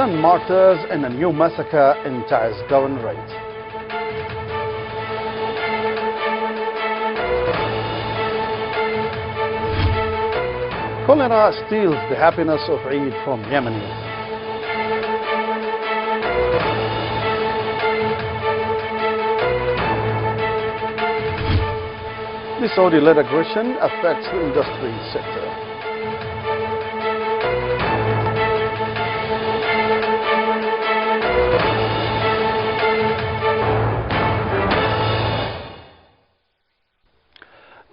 10 martyrs in a new massacre in Taiz Governorate. Cholera steals the happiness of Eid from Yemenis. The Saudi-led aggression affects the industry sector.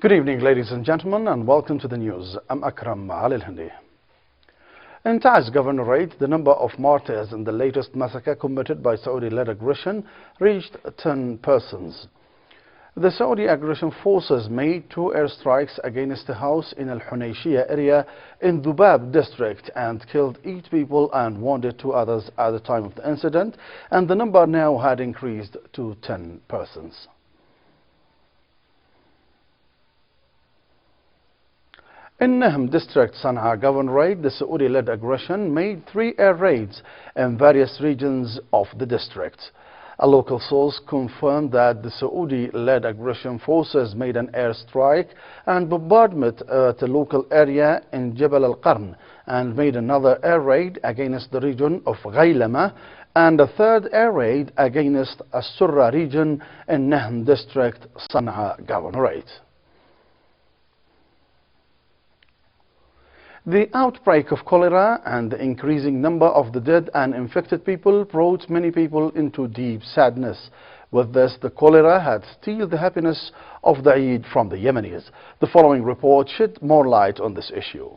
Good evening, ladies and gentlemen, and welcome to the news. I'm Akram Al-Hindi. In Taiz Governorate, the number of martyrs in the latest massacre committed by Saudi-led aggression reached 10 persons. The Saudi aggression forces made 2 airstrikes against a house in Al-Hunayshiya area in Dubab district and killed 8 people and wounded 2 others at the time of the incident, and the number now had increased to 10 persons. In Nahm district, Sana'a Governorate, the Saudi-led aggression made 3 air raids in various regions of the district. A local source confirmed that the Saudi-led aggression forces made an airstrike and bombardment at a local area in Jabal al-Qarn and made another air raid against the region of Ghaylama and a 3rd air raid against As-Surra region in Nahm district, Sana'a Governorate. The outbreak of cholera and the increasing number of the dead and infected people brought many people into deep sadness. With this, the cholera had stolen the happiness of the Eid from the Yemenis. The following report shed more light on this issue.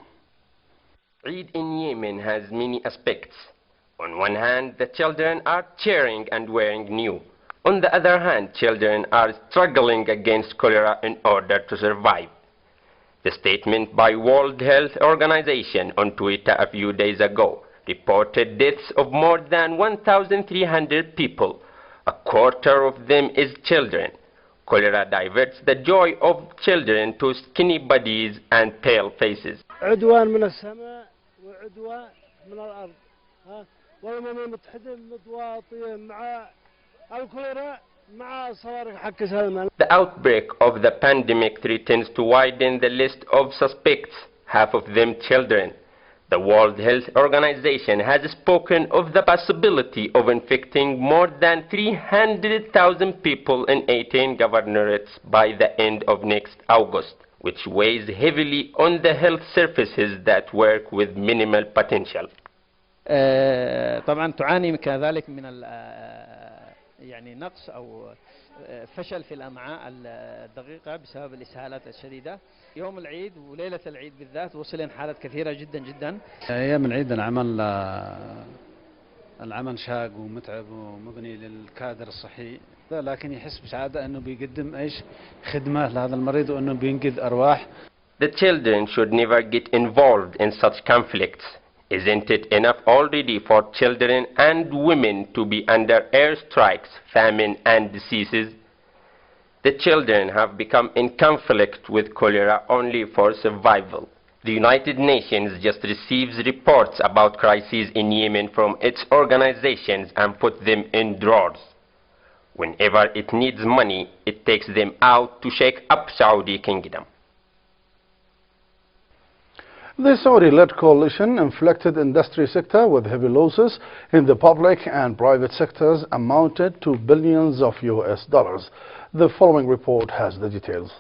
Eid in Yemen has many aspects. On one hand, the children are cheering and wearing new. On the other hand, children are struggling against cholera in order to survive. The statement by World Health Organization on Twitter a few days ago reported deaths of more than 1,300 people. A quarter of them is children. Cholera diverts the joy of children to skinny bodies and pale faces. عدوان من السماء وعدوان من الأرض. والأمم المتحدة متواطئة مع الكوليرا. The outbreak of the pandemic threatens to widen the list of suspects, half of them children. The World Health Organization has spoken of the possibility of infecting more than 300,000 people in 18 governorates by the end of next August, which weighs heavily on the health services that work with minimal potential. طبعا تعاني كذلك من يعني نقص أو فشل في الأمعاء الدقيقة بسبب الإسهالات الشديدة. يوم العيد وليلة العيد بالذات وصلن حالات كثيرة جدا جدا. أيام العيد العمل شاق ومتعب ومبني للكادر الصحي، لكن يحس بسعادة أنه بيقدم خدمة لهذا المريض وأنه بينقذ أرواح. The children should never get involved in such conflicts. Isn't it enough already for children and women to be under airstrikes, famine and diseases? The children have become in conflict with cholera only for survival. The United Nations just receives reports about crises in Yemen from its organizations and put them in drawers. Whenever it needs money, it takes them out to shake up Saudi Kingdom. The Saudi-led coalition inflicted industry sector with heavy losses in the public and private sectors amounted to billions of US dollars. The following report has the details.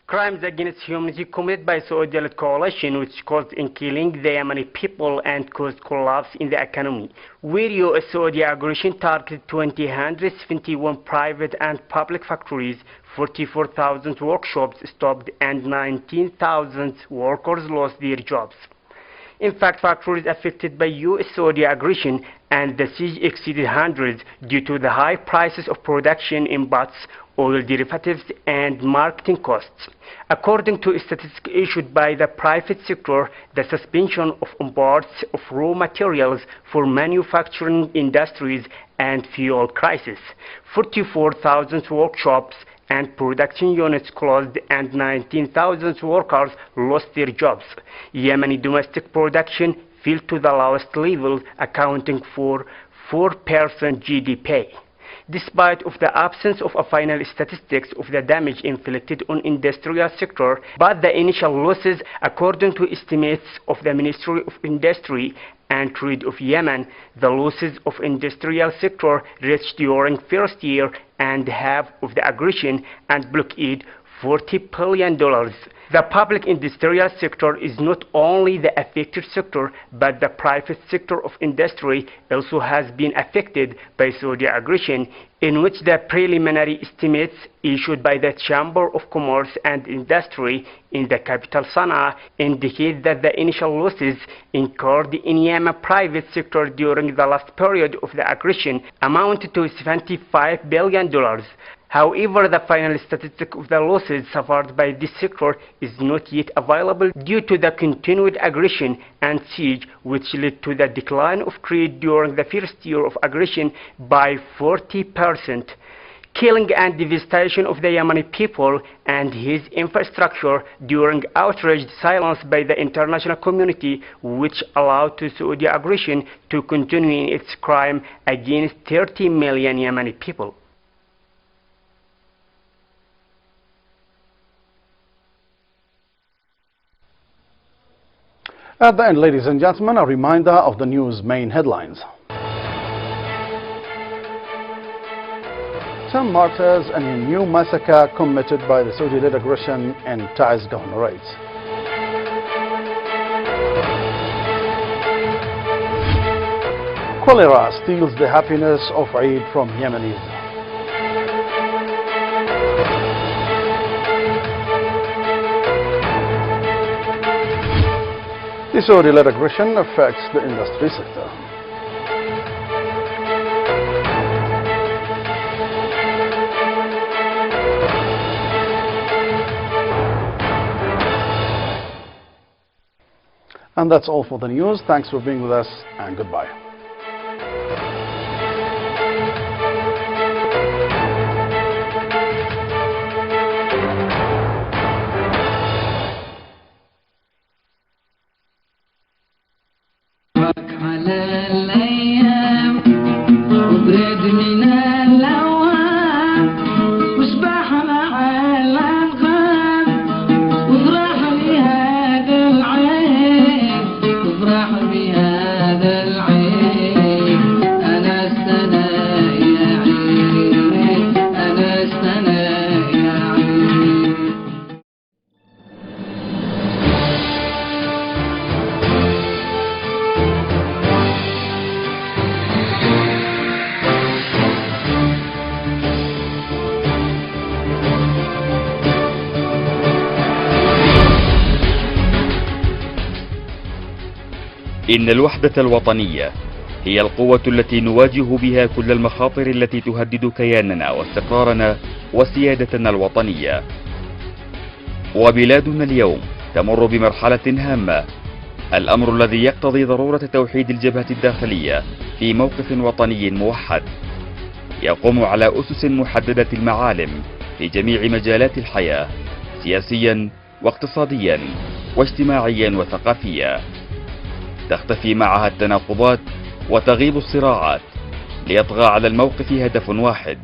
Crimes against humanity committed by Saudi-led coalition which caused in killing the Yemeni people and caused collapse in the economy. Where US Saudi aggression targeted 271 private and public factories, 44,000 workshops stopped and 19,000 workers lost their jobs. In fact, factories affected by US Saudi aggression and the siege exceeded hundreds due to the high prices of production inputs, oil derivatives and marketing costs. According to statistics issued by the private sector, the suspension of imports of raw materials for manufacturing industries and fuel crisis, 44,000 workshops and production units closed and 19,000 workers lost their jobs. Yemeni domestic production fell to the lowest level, accounting for 4% GDP. Despite of the absence of a final statistics of the damage inflicted on industrial sector, but the initial losses, according to estimates of the Ministry of Industry and Trade of Yemen, the losses of industrial sector reached during first year and half of the aggression and blockade $40 billion. The public industrial sector is not only the affected sector, but the private sector of industry also has been affected by Saudi aggression, in which the preliminary estimates issued by the Chamber of Commerce and Industry in the capital Sana'a indicate that the initial losses incurred in Yemen private sector during the last period of the aggression amounted to $75 billion. However, the final statistic of the losses suffered by this sector is not yet available due to the continued aggression and siege, which led to the decline of trade during the first year of aggression by 40%. Killing and devastation of the Yemeni people and his infrastructure during outraged silence by the international community, which allowed to Saudi aggression to continue in its crime against 30 million Yemeni people. At the end, ladies and gentlemen, a reminder of the news main headlines. 10 martyrs and a new massacre committed by the Saudi-led aggression in Taiz Governorate. Cholera steals the happiness of Eid from Yemenis. The Saudi-led aggression affects the industry sector. And that's all for the news. Thanks for being with us, and goodbye. إن الوحدة الوطنية هي القوة التي نواجه بها كل المخاطر التي تهدد كياننا واستقرارنا وسيادتنا الوطنية. وبلادنا اليوم تمر بمرحلة هامة، الأمر الذي يقتضي ضرورة توحيد الجبهة الداخلية في موقف وطني موحد يقوم على أسس محددة المعالم في جميع مجالات الحياة، سياسيا واقتصاديا واجتماعيا وثقافيا، تختفي معها التناقضات وتغيب الصراعات، ليطغى على الموقف هدف واحد،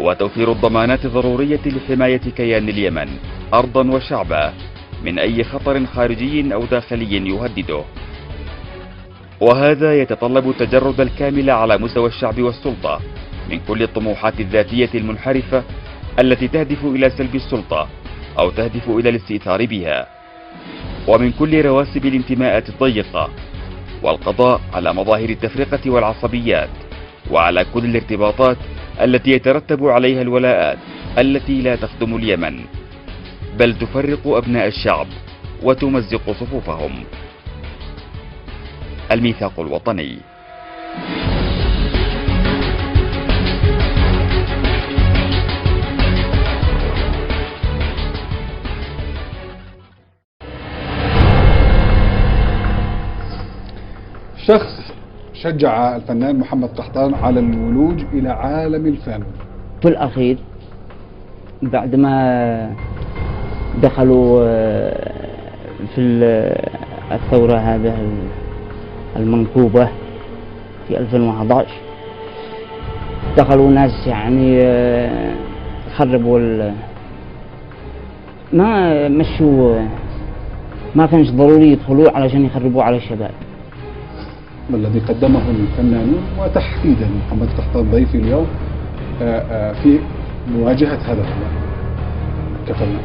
هو توفير الضمانات الضرورية لحماية كيان اليمن أرضا وشعبا من أي خطر خارجي أو داخلي يهدده. وهذا يتطلب التجرد الكامل على مستوى الشعب والسلطة من كل الطموحات الذاتية المنحرفة التي تهدف إلى سلب السلطة أو تهدف إلى الاستئثار بها، ومن كل رواسب الانتماءات الضيقة، والقضاء على مظاهر التفرقة والعصبيات، وعلى كل الارتباطات التي يترتب عليها الولاءات التي لا تخدم اليمن بل تفرق أبناء الشعب وتمزق صفوفهم. الميثاق الوطني. شخص شجع الفنان محمد قحطان على الولوج إلى عالم الفن. في الأخير بعد ما دخلوا في الثورة هذا المنكوبة في 2011 دخلوا ناس يعني خربوا ما مشوا، ما كانش ضروري يدخلوا علشان يخربوا على الشباب. الذي قدمه الفنانون وتحديدا محمد قحطان ضيفي اليوم في مواجهة هذا كفنان.